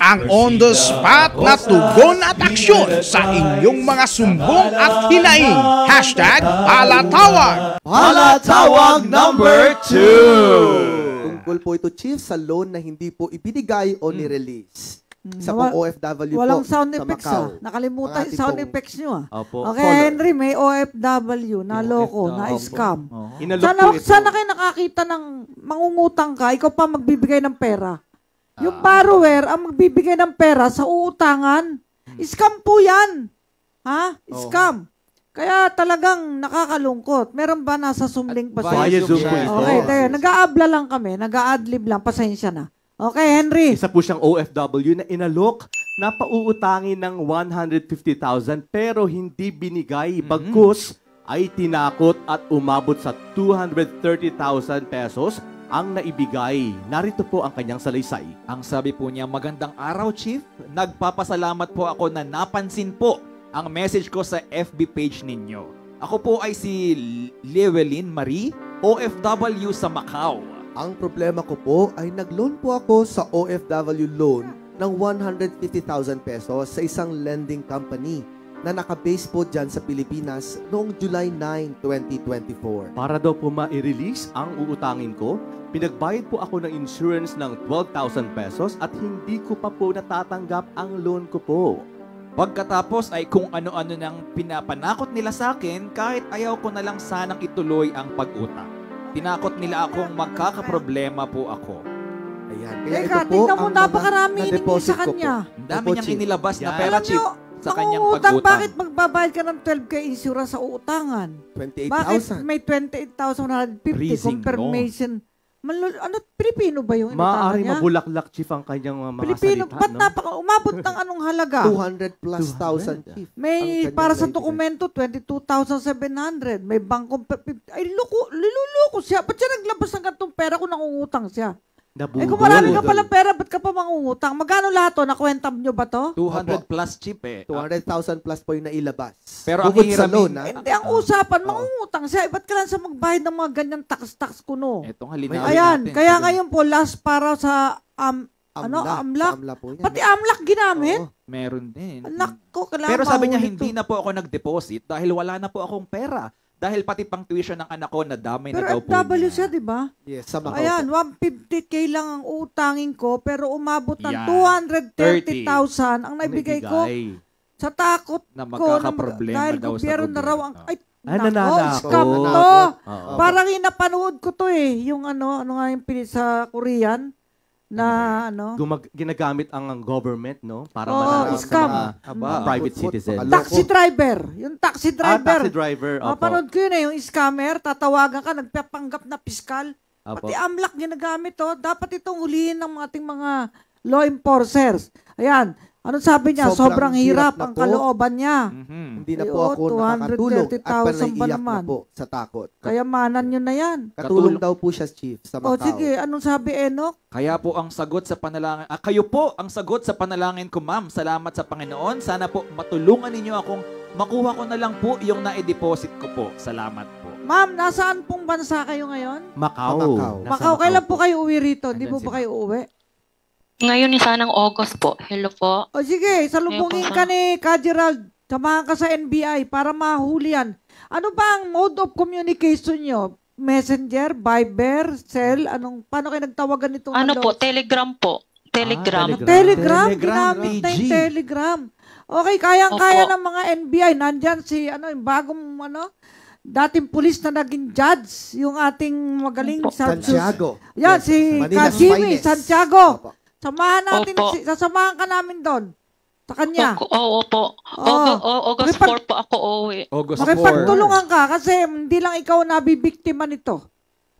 ang on-the-spot na tugon at aksyon sa inyong mga sumbong at hinaing. #Palatawag. Palatawag number 2. Tungkol po ito, Chief, sa loan na hindi po ibinigay o ni-release. Isa pong OFW walang po sound sa effects Macau. Nakalimutan yung sound effects nyo Opo. Okay, Henry, may OFW na loko, na scam. Inalok po ito. Sana kayo nakakita ng mangungutang ka, ikaw pa magbibigay ng pera. Yung borrower ang magbibigay ng pera sa uutangan. Scam po yan. Ha? Scam. Kaya talagang nakakalungkot. Meron ba nasa sumling pa sa Via Zoom po ito. Okay, tayo. Nag-aabla lang kami. Nag-a-adlib lang. Pasensya na. Okay, Henry. Isa po siyang OFW na inalok na pauutangin ng 150,000 pero hindi binigay. Bagkus ay tinakot at umabot sa 230,000 pesos ang naibigay. Narito po ang kanyang salaysay. Ang sabi po niya, magandang araw, Chief. Nagpapasalamat po ako na napansin po ang message ko sa FB page ninyo. Ako po ay si Llewellyn Marie, OFW sa Macau. Ang problema ko po ay nag-loan po ako sa OFW loan ng 150,000 pesos sa isang lending company na nakabase po dyan sa Pilipinas noong July 9, 2024. Para daw po ma-release ang uutangin ko, pinagbayad po ako ng insurance ng 12,000 pesos at hindi ko pa po natatanggap ang loan ko po. Pagkatapos ay kung ano-ano nang pinapanakot nila sa akin kahit ayaw ko na lang sanang ituloy ang pag-utang. Tinakot nila akong magkakaproblema po ako. Ayan. Kaya Teka, ito po tingnan mo, ang napakarami mga hiningi na-deposit sa ko po. kanya. Ang dami Opo, niyang Chief. inilabas na Yan. pera, Alam Chief, nyo, sa kanyang mangungutang, pag-utang. bakit magbabayad ka ng 12K insurance sa uutangan? 28,000. Bakit may 28,150 Freezing, confirmation? Ano, Pilipino ba yung inutangan Maaari niya? mabulaklak, Chief, ang kanyang mga Pilipino, salita. ba't No? umabot ng anong halaga? 200 plus 1,000, Chief. May Ang para sa kanyang dokumento, 22,700. May bangkong, ay luloko siya. Ba't siya naglabas ng gantong pera kung nangungutang siya? Nabudol. Kung marami ka palang pera, ba't ka pa mangungutang? Magkano lahat to? Nakwenta nyo ba to? 200 plus, Chief eh. 200,000 plus po yung nailabas. Pero ang Bukod sa hihiramin- loan, ha? Hindi, ang usapan, mangungutang siya. Ba't ka lang sa magbayad ng mga ganyang tax kuno? Etong halinawin Ayan, natin. kaya ngayon po, last para sa, AMLAC. Amla po yan. Pati AMLAC ginamit? Oo. Meron din. Anak ko, kailangan Pero sabi niya, mahuli hindi to. na po ako nag-deposit dahil wala na po akong pera. Dahil pati pang tuition ng anak ko, nadamay na Pero daw po FW niya. siya, di ba? Yes, sa Macau. Ayan, po. 150K lang ang utangin ko, pero umabot ng Yan. 230,000 ang Ang naibigay ko sa takot na ko magkakaproblema dahil daw sa gobyerno na raw ang... gobyerno. Ay, Ay, nako, nananakot. scam to. Oo. Parang inapanood ko to eh, yung ano nga yung sa Korean, na ano, Ginagamit ang government, no? Para Oo, manakot sa scam. mga private citizen. taxi driver. Yung taxi driver. Taxi driver. Opo. Mapanood ko yun eh, yung scammer, tatawagan ka, nagpapanggap na piskal. Opo. Pati AMLAC ginagamit to. Dapat itong hulihin ng ating mga law enforcers. Ayan. Ano sabi niya? Sobrang hirap na ang po. kalooban niya. Hindi na Ay, po ako nakakatulog at 230,000 ba panaiiyak na naman? po sa takot. Kaya manan nyo na yan. Katulong daw po siya, Chief, sa O Macau. sige, anong sabi Enoch? Kaya po ang sagot sa panalangin, kayo po ang sagot sa panalangin ko, ma'am. Salamat sa Panginoon. Sana po matulungan ninyo akong makuha ko na lang po yung na-deposit ko po. Salamat po. Ma'am, nasaan pong bansa kayo ngayon? Macau. Macau. Nasa Macau, kailan po po. kayo uwi rito? Hindi Andyan po ba sila. kayo uuwi? Ngayon isa ng August po. Hello po. O sige, salubungin ka ni Ka Gerald. Samahan ka sa NBI para mahuli yan. Ano ba ang mode of communication nyo? Messenger, Viber, Cell? Paano kayo nagtawagan nitong Ano po? Telegram po. Telegram. Telegram. Telegram? Telegram, Ginamit na PG. yung Telegram. Okay, kayang-kaya Opo. ng mga NBI. Nandyan si, yung bagong, dating pulis na naging judge, yung ating magaling Santiago. Yan, Yes, si Manila's Kajimi finest. Santiago. Opo. Samahan natin, Opo. sasamahan ka namin doon. Sa kanya. Oo po. August Makipag- 4 po ako uuwi. August 4. Makipagtulungan ka kasi hindi lang ikaw nabibiktima nito.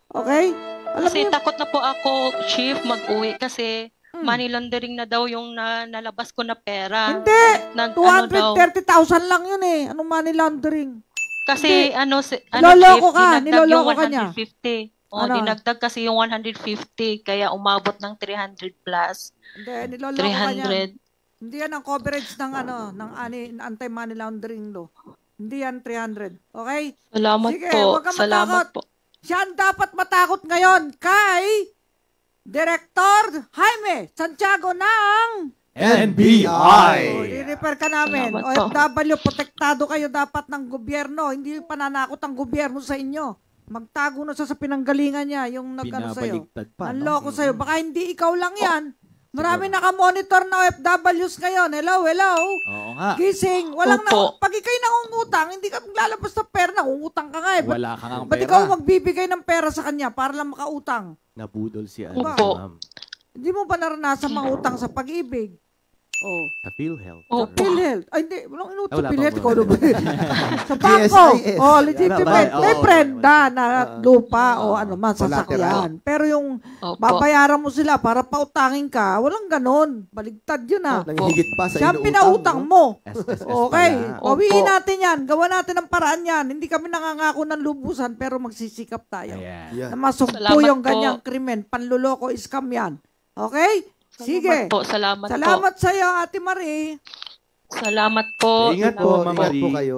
Okay? Alam Kasi mo, takot na po ako, Chief, mag-uwi kasi money laundering na daw yung nalabas ko na pera. hindi. Ano daw. 230,000 lang yun eh. Anong money laundering? Kasi Niloloko Chief, ka, dinagdag niloloko yung ka niya. 150. Ano? Dinagdag kasi yung 150 kaya umabot ng 300 plus. Hindi, niloloko ka niyan. 300. Hindi yan ang coverage ng anti-money laundering law. Hindi yan 300. Okay? Salamat Sige, po. huwag kang Salamat matakot. po. Siya ang dapat matakot ngayon kay Director Jaime Santiago ng NBI. I-refer ka namin. Salamat po. OFW, protektado kayo dapat ng gobyerno. Hindi pananakot ang gobyerno sa inyo. Magtago na sa pinanggalingan niya, yung nag-ano sa'yo. Binabaligtad pa, Ang no? loko sa'yo. Baka hindi ikaw lang yan. Marami nakamonitor na OFWs ngayon. Hello, hello. Oo nga. Gising. Walang Opo. pag ikaw'y nangungutang, hindi ka maglalabas ng pera. Nangungutang ka nga eh. Wala ka ngang Ba't pera. ikaw magbibigay ng pera sa kanya para lang makautang? Nabudol si Opo. ma'am. Hindi mo ba naranasan mangutang sa pag-ibig? Oh. Sa PhilHealth. Sa Opo. PhilHealth. Ay, hindi. Walang inuto. Wala pa PhilHealth po. ko. Sa bangko. GSIS. Oh, legitimate. Wala ba? May Oo. prenda na lupa o ano man, Collateral. sasakyan. Pero yung Opo. babayaran mo sila para pautangin ka, walang ganon. Baligtad yun ah. Nanghihigit pa sa Siya ang inuutang, pinautang no? mo. SSS Okay. pala. Bawiin Opo. natin yan. Gawa natin ang paraan yan. Hindi kami nangangako ng lubusan pero magsisikap tayo. Ayan. Yan. Na masumpo Salamat yung po. ganyang krimen. Panluloko, scam yan. Okay? Sige. Salamat po. Salamat sa'yo, Ate Marie. Salamat po. Ingat po, Ma'am Ingat po Marie. kayo.